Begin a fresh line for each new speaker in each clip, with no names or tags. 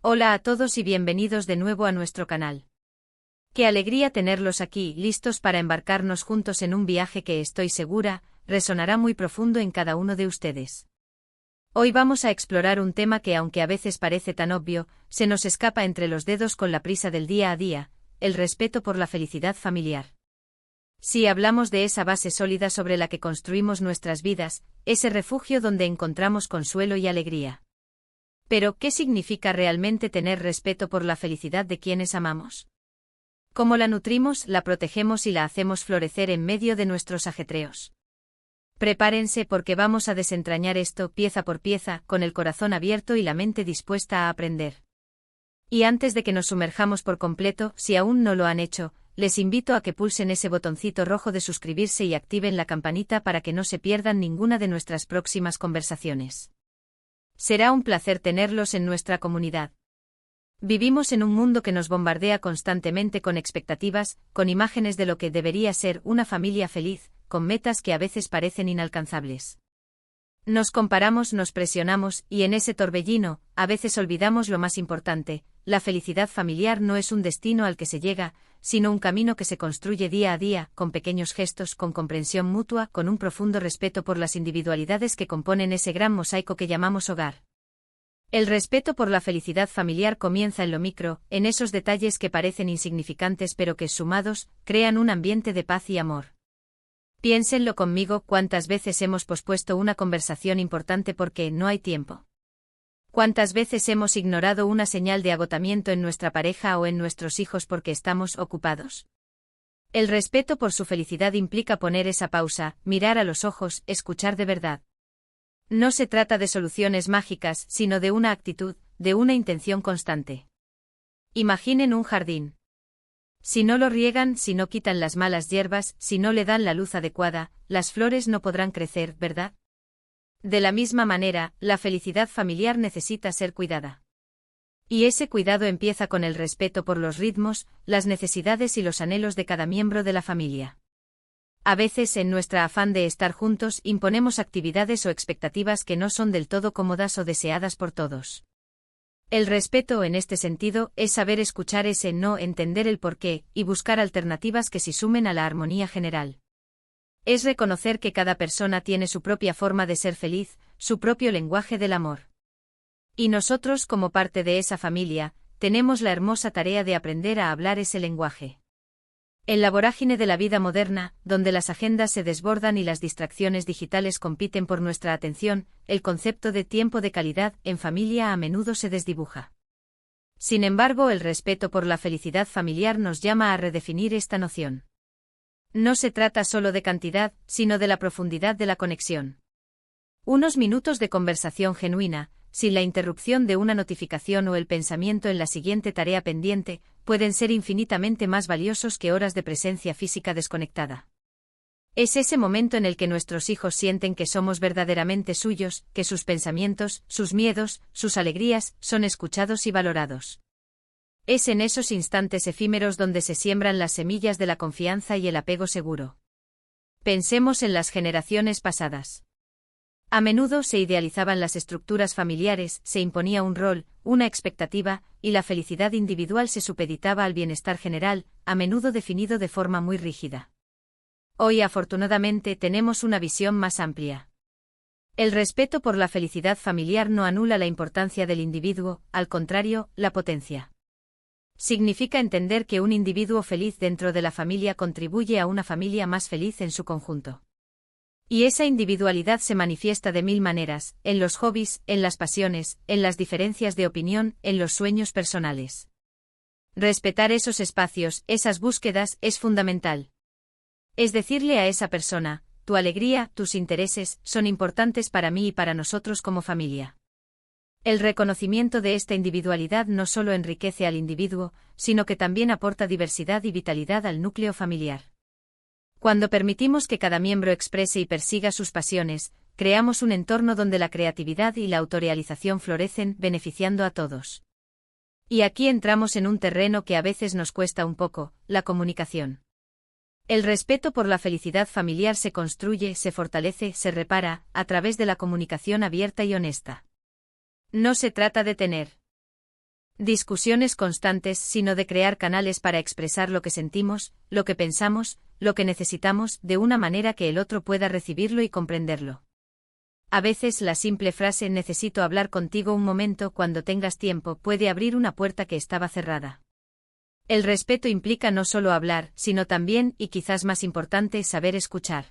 Hola a todos y bienvenidos de nuevo a nuestro canal. Qué alegría tenerlos aquí, listos para embarcarnos juntos en un viaje que estoy segura, resonará muy profundo en cada uno de ustedes. Hoy vamos a explorar un tema que, aunque a veces parece tan obvio, se nos escapa entre los dedos con la prisa del día a día: el respeto por la felicidad familiar. Si hablamos de esa base sólida sobre la que construimos nuestras vidas, ese refugio donde encontramos consuelo y alegría. Pero, ¿qué significa realmente tener respeto por la felicidad de quienes amamos? ¿Cómo la nutrimos, la protegemos y la hacemos florecer en medio de nuestros ajetreos? Prepárense porque vamos a desentrañar esto pieza por pieza, con el corazón abierto y la mente dispuesta a aprender. Y antes de que nos sumerjamos por completo, si aún no lo han hecho, les invito a que pulsen ese botoncito rojo de suscribirse y activen la campanita para que no se pierdan ninguna de nuestras próximas conversaciones. Será un placer tenerlos en nuestra comunidad. Vivimos en un mundo que nos bombardea constantemente con expectativas, con imágenes de lo que debería ser una familia feliz, con metas que a veces parecen inalcanzables. Nos comparamos, nos presionamos, y en ese torbellino, a veces olvidamos lo más importante: la felicidad familiar no es un destino al que se llega, sino un camino que se construye día a día, con pequeños gestos, con comprensión mutua, con un profundo respeto por las individualidades que componen ese gran mosaico que llamamos hogar. El respeto por la felicidad familiar comienza en lo micro, en esos detalles que parecen insignificantes pero que, sumados, crean un ambiente de paz y amor. Piénsenlo conmigo: ¿cuántas veces hemos pospuesto una conversación importante porque no hay tiempo? ¿Cuántas veces hemos ignorado una señal de agotamiento en nuestra pareja o en nuestros hijos porque estamos ocupados? El respeto por su felicidad implica poner esa pausa, mirar a los ojos, escuchar de verdad. No se trata de soluciones mágicas, sino de una actitud, de una intención constante. Imaginen un jardín. Si no lo riegan, si no quitan las malas hierbas, si no le dan la luz adecuada, las flores no podrán crecer, ¿verdad? De la misma manera, la felicidad familiar necesita ser cuidada. Y ese cuidado empieza con el respeto por los ritmos, las necesidades y los anhelos de cada miembro de la familia. A veces, en nuestra afán de estar juntos, imponemos actividades o expectativas que no son del todo cómodas o deseadas por todos. El respeto, en este sentido, es saber escuchar ese no, entender el porqué, y buscar alternativas que se sumen a la armonía general. Es reconocer que cada persona tiene su propia forma de ser feliz, su propio lenguaje del amor. Y nosotros, como parte de esa familia, tenemos la hermosa tarea de aprender a hablar ese lenguaje. En la vorágine de la vida moderna, donde las agendas se desbordan y las distracciones digitales compiten por nuestra atención, el concepto de tiempo de calidad en familia a menudo se desdibuja. Sin embargo, el respeto por la felicidad familiar nos llama a redefinir esta noción. No se trata solo de cantidad, sino de la profundidad de la conexión. Unos minutos de conversación genuina, sin la interrupción de una notificación o el pensamiento en la siguiente tarea pendiente, pueden ser infinitamente más valiosos que horas de presencia física desconectada. Es ese momento en el que nuestros hijos sienten que somos verdaderamente suyos, que sus pensamientos, sus miedos, sus alegrías, son escuchados y valorados. Es en esos instantes efímeros donde se siembran las semillas de la confianza y el apego seguro. Pensemos en las generaciones pasadas. A menudo se idealizaban las estructuras familiares, se imponía un rol, una expectativa, y la felicidad individual se supeditaba al bienestar general, a menudo definido de forma muy rígida. Hoy, afortunadamente, tenemos una visión más amplia. El respeto por la felicidad familiar no anula la importancia del individuo, al contrario, la potencia. Significa entender que un individuo feliz dentro de la familia contribuye a una familia más feliz en su conjunto. Y esa individualidad se manifiesta de mil maneras: en los hobbies, en las pasiones, en las diferencias de opinión, en los sueños personales. Respetar esos espacios, esas búsquedas, es fundamental. Es decirle a esa persona: tu alegría, tus intereses, son importantes para mí y para nosotros como familia. El reconocimiento de esta individualidad no solo enriquece al individuo, sino que también aporta diversidad y vitalidad al núcleo familiar. Cuando permitimos que cada miembro exprese y persiga sus pasiones, creamos un entorno donde la creatividad y la autorrealización florecen, beneficiando a todos. Y aquí entramos en un terreno que a veces nos cuesta un poco: la comunicación. El respeto por la felicidad familiar se construye, se fortalece, se repara, a través de la comunicación abierta y honesta. No se trata de tener discusiones constantes, sino de crear canales para expresar lo que sentimos, lo que pensamos, lo que necesitamos, de una manera que el otro pueda recibirlo y comprenderlo. A veces la simple frase «necesito hablar contigo un momento cuando tengas tiempo» puede abrir una puerta que estaba cerrada. El respeto implica no solo hablar, sino también, y quizás más importante, saber escuchar.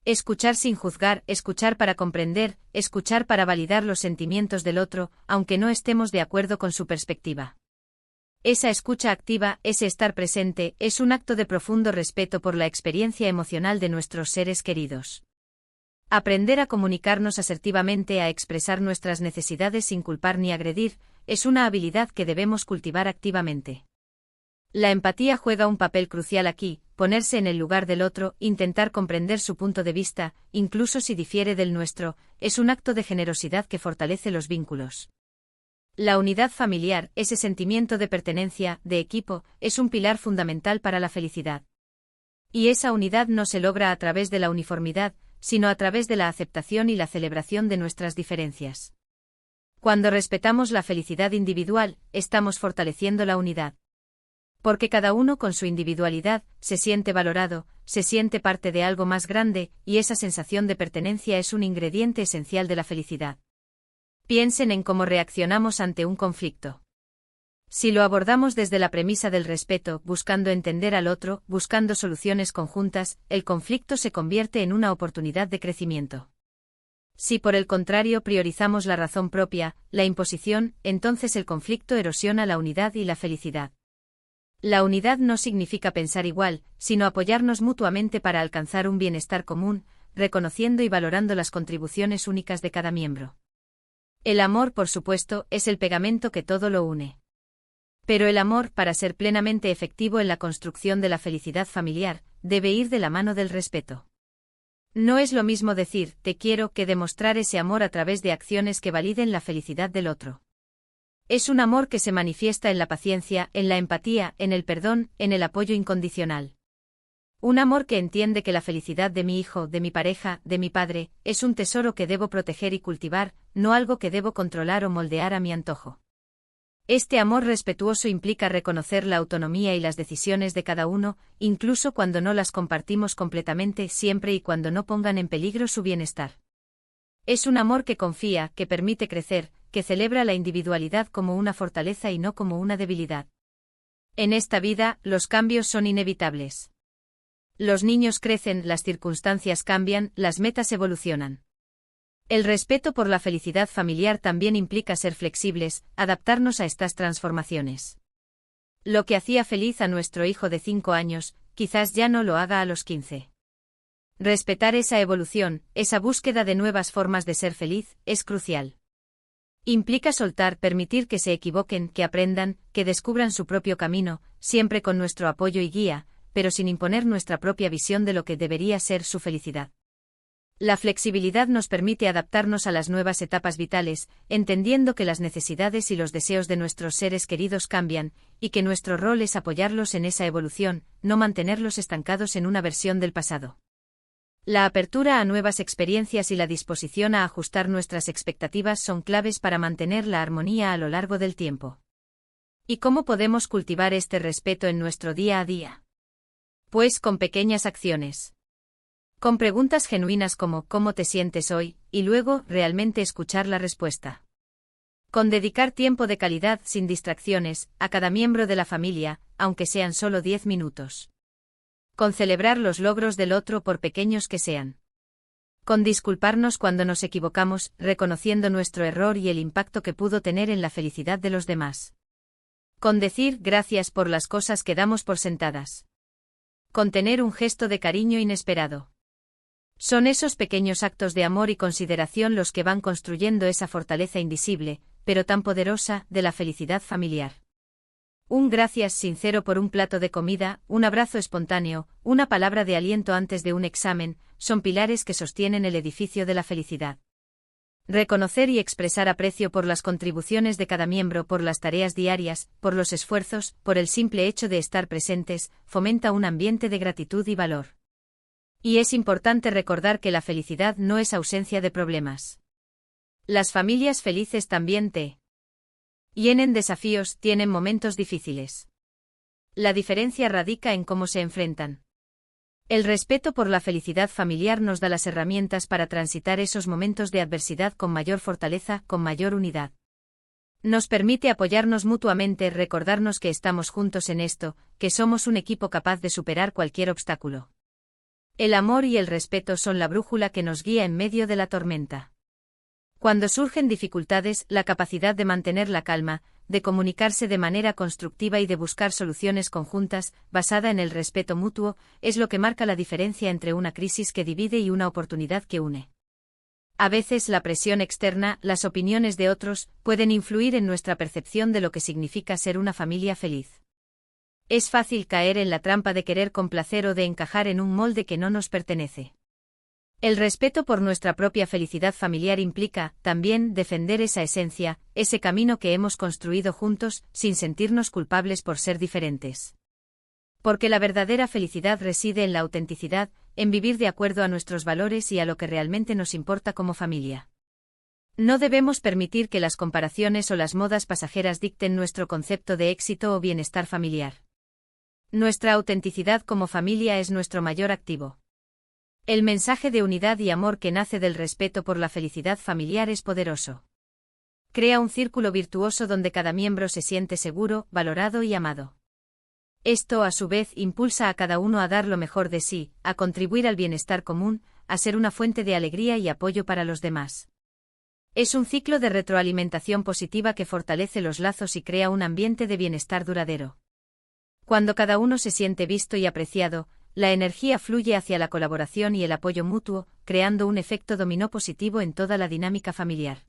Escuchar sin juzgar, escuchar para comprender, escuchar para validar los sentimientos del otro, aunque no estemos de acuerdo con su perspectiva. Esa escucha activa, ese estar presente, es un acto de profundo respeto por la experiencia emocional de nuestros seres queridos. Aprender a comunicarnos asertivamente, a expresar nuestras necesidades sin culpar ni agredir, es una habilidad que debemos cultivar activamente. La empatía juega un papel crucial aquí, ponerse en el lugar del otro, intentar comprender su punto de vista, incluso si difiere del nuestro, es un acto de generosidad que fortalece los vínculos. La unidad familiar, ese sentimiento de pertenencia, de equipo, es un pilar fundamental para la felicidad. Y esa unidad no se logra a través de la uniformidad, sino a través de la aceptación y la celebración de nuestras diferencias. Cuando respetamos la felicidad individual, estamos fortaleciendo la unidad. Porque cada uno con su individualidad, se siente valorado, se siente parte de algo más grande, y esa sensación de pertenencia es un ingrediente esencial de la felicidad. Piensen en cómo reaccionamos ante un conflicto. Si lo abordamos desde la premisa del respeto, buscando entender al otro, buscando soluciones conjuntas, el conflicto se convierte en una oportunidad de crecimiento. Si por el contrario priorizamos la razón propia, la imposición, entonces el conflicto erosiona la unidad y la felicidad. La unidad no significa pensar igual, sino apoyarnos mutuamente para alcanzar un bienestar común, reconociendo y valorando las contribuciones únicas de cada miembro. El amor, por supuesto, es el pegamento que todo lo une. Pero el amor, para ser plenamente efectivo en la construcción de la felicidad familiar, debe ir de la mano del respeto. No es lo mismo decir «te quiero» que demostrar ese amor a través de acciones que validen la felicidad del otro. Es un amor que se manifiesta en la paciencia, en la empatía, en el perdón, en el apoyo incondicional. Un amor que entiende que la felicidad de mi hijo, de mi pareja, de mi padre, es un tesoro que debo proteger y cultivar, no algo que debo controlar o moldear a mi antojo. Este amor respetuoso implica reconocer la autonomía y las decisiones de cada uno, incluso cuando no las compartimos completamente, siempre y cuando no pongan en peligro su bienestar. Es un amor que confía, que permite crecer, que celebra la individualidad como una fortaleza y no como una debilidad. En esta vida, los cambios son inevitables. Los niños crecen, las circunstancias cambian, las metas evolucionan. El respeto por la felicidad familiar también implica ser flexibles, adaptarnos a estas transformaciones. Lo que hacía feliz a nuestro hijo de 5 años, quizás ya no lo haga a los 15. Respetar esa evolución, esa búsqueda de nuevas formas de ser feliz, es crucial. Implica soltar, permitir que se equivoquen, que aprendan, que descubran su propio camino, siempre con nuestro apoyo y guía, pero sin imponer nuestra propia visión de lo que debería ser su felicidad. La flexibilidad nos permite adaptarnos a las nuevas etapas vitales, entendiendo que las necesidades y los deseos de nuestros seres queridos cambian, y que nuestro rol es apoyarlos en esa evolución, no mantenerlos estancados en una versión del pasado. La apertura a nuevas experiencias y la disposición a ajustar nuestras expectativas son claves para mantener la armonía a lo largo del tiempo. ¿Y cómo podemos cultivar este respeto en nuestro día a día? Pues con pequeñas acciones. Con preguntas genuinas como «¿cómo te sientes hoy?», y luego realmente escuchar la respuesta. Con dedicar tiempo de calidad sin distracciones a cada miembro de la familia, aunque sean solo 10 minutos. Con celebrar los logros del otro por pequeños que sean. Con disculparnos cuando nos equivocamos, reconociendo nuestro error y el impacto que pudo tener en la felicidad de los demás. Con decir gracias por las cosas que damos por sentadas. Con tener un gesto de cariño inesperado. Son esos pequeños actos de amor y consideración los que van construyendo esa fortaleza invisible, pero tan poderosa, de la felicidad familiar. Un gracias sincero por un plato de comida, un abrazo espontáneo, una palabra de aliento antes de un examen, son pilares que sostienen el edificio de la felicidad. Reconocer y expresar aprecio por las contribuciones de cada miembro, por las tareas diarias, por los esfuerzos, por el simple hecho de estar presentes, fomenta un ambiente de gratitud y valor. Y es importante recordar que la felicidad no es ausencia de problemas. Las familias felices también Tienen desafíos, tienen momentos difíciles. La diferencia radica en cómo se enfrentan. El respeto por la felicidad familiar nos da las herramientas para transitar esos momentos de adversidad con mayor fortaleza, con mayor unidad. Nos permite apoyarnos mutuamente, recordarnos que estamos juntos en esto, que somos un equipo capaz de superar cualquier obstáculo. El amor y el respeto son la brújula que nos guía en medio de la tormenta. Cuando surgen dificultades, la capacidad de mantener la calma, de comunicarse de manera constructiva y de buscar soluciones conjuntas, basada en el respeto mutuo, es lo que marca la diferencia entre una crisis que divide y una oportunidad que une. A veces la presión externa, las opiniones de otros, pueden influir en nuestra percepción de lo que significa ser una familia feliz. Es fácil caer en la trampa de querer complacer o de encajar en un molde que no nos pertenece. El respeto por nuestra propia felicidad familiar implica, también, defender esa esencia, ese camino que hemos construido juntos, sin sentirnos culpables por ser diferentes. Porque la verdadera felicidad reside en la autenticidad, en vivir de acuerdo a nuestros valores y a lo que realmente nos importa como familia. No debemos permitir que las comparaciones o las modas pasajeras dicten nuestro concepto de éxito o bienestar familiar. Nuestra autenticidad como familia es nuestro mayor activo. El mensaje de unidad y amor que nace del respeto por la felicidad familiar es poderoso. Crea un círculo virtuoso donde cada miembro se siente seguro, valorado y amado. Esto, a su vez, impulsa a cada uno a dar lo mejor de sí, a contribuir al bienestar común, a ser una fuente de alegría y apoyo para los demás. Es un ciclo de retroalimentación positiva que fortalece los lazos y crea un ambiente de bienestar duradero. Cuando cada uno se siente visto y apreciado, la energía fluye hacia la colaboración y el apoyo mutuo, creando un efecto dominó positivo en toda la dinámica familiar.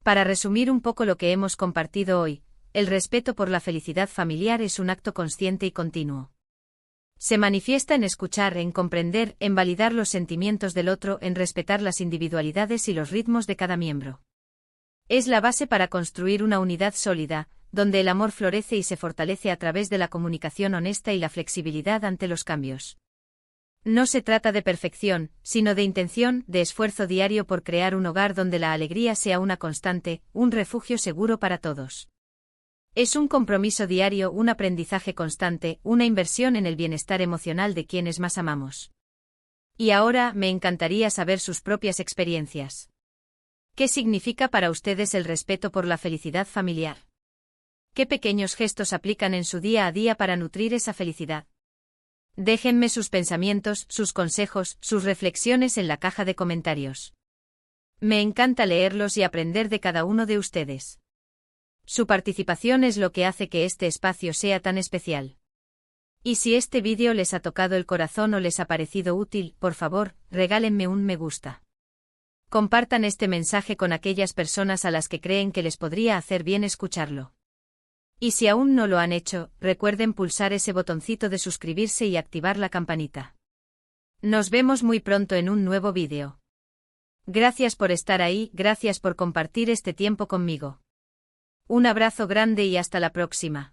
Para resumir un poco lo que hemos compartido hoy, el respeto por la felicidad familiar es un acto consciente y continuo. Se manifiesta en escuchar, en comprender, en validar los sentimientos del otro, en respetar las individualidades y los ritmos de cada miembro. Es la base para construir una unidad sólida, donde el amor florece y se fortalece a través de la comunicación honesta y la flexibilidad ante los cambios. No se trata de perfección, sino de intención, de esfuerzo diario por crear un hogar donde la alegría sea una constante, un refugio seguro para todos. Es un compromiso diario, un aprendizaje constante, una inversión en el bienestar emocional de quienes más amamos. Y ahora, me encantaría saber sus propias experiencias. ¿Qué significa para ustedes el respeto por la felicidad familiar? ¿Qué pequeños gestos aplican en su día a día para nutrir esa felicidad? Déjenme sus pensamientos, sus consejos, sus reflexiones en la caja de comentarios. Me encanta leerlos y aprender de cada uno de ustedes. Su participación es lo que hace que este espacio sea tan especial. Y si este vídeo les ha tocado el corazón o les ha parecido útil, por favor, regálenme un me gusta. Compartan este mensaje con aquellas personas a las que creen que les podría hacer bien escucharlo. Y si aún no lo han hecho, recuerden pulsar ese botoncito de suscribirse y activar la campanita. Nos vemos muy pronto en un nuevo vídeo. Gracias por estar ahí, gracias por compartir este tiempo conmigo. Un abrazo grande y hasta la próxima.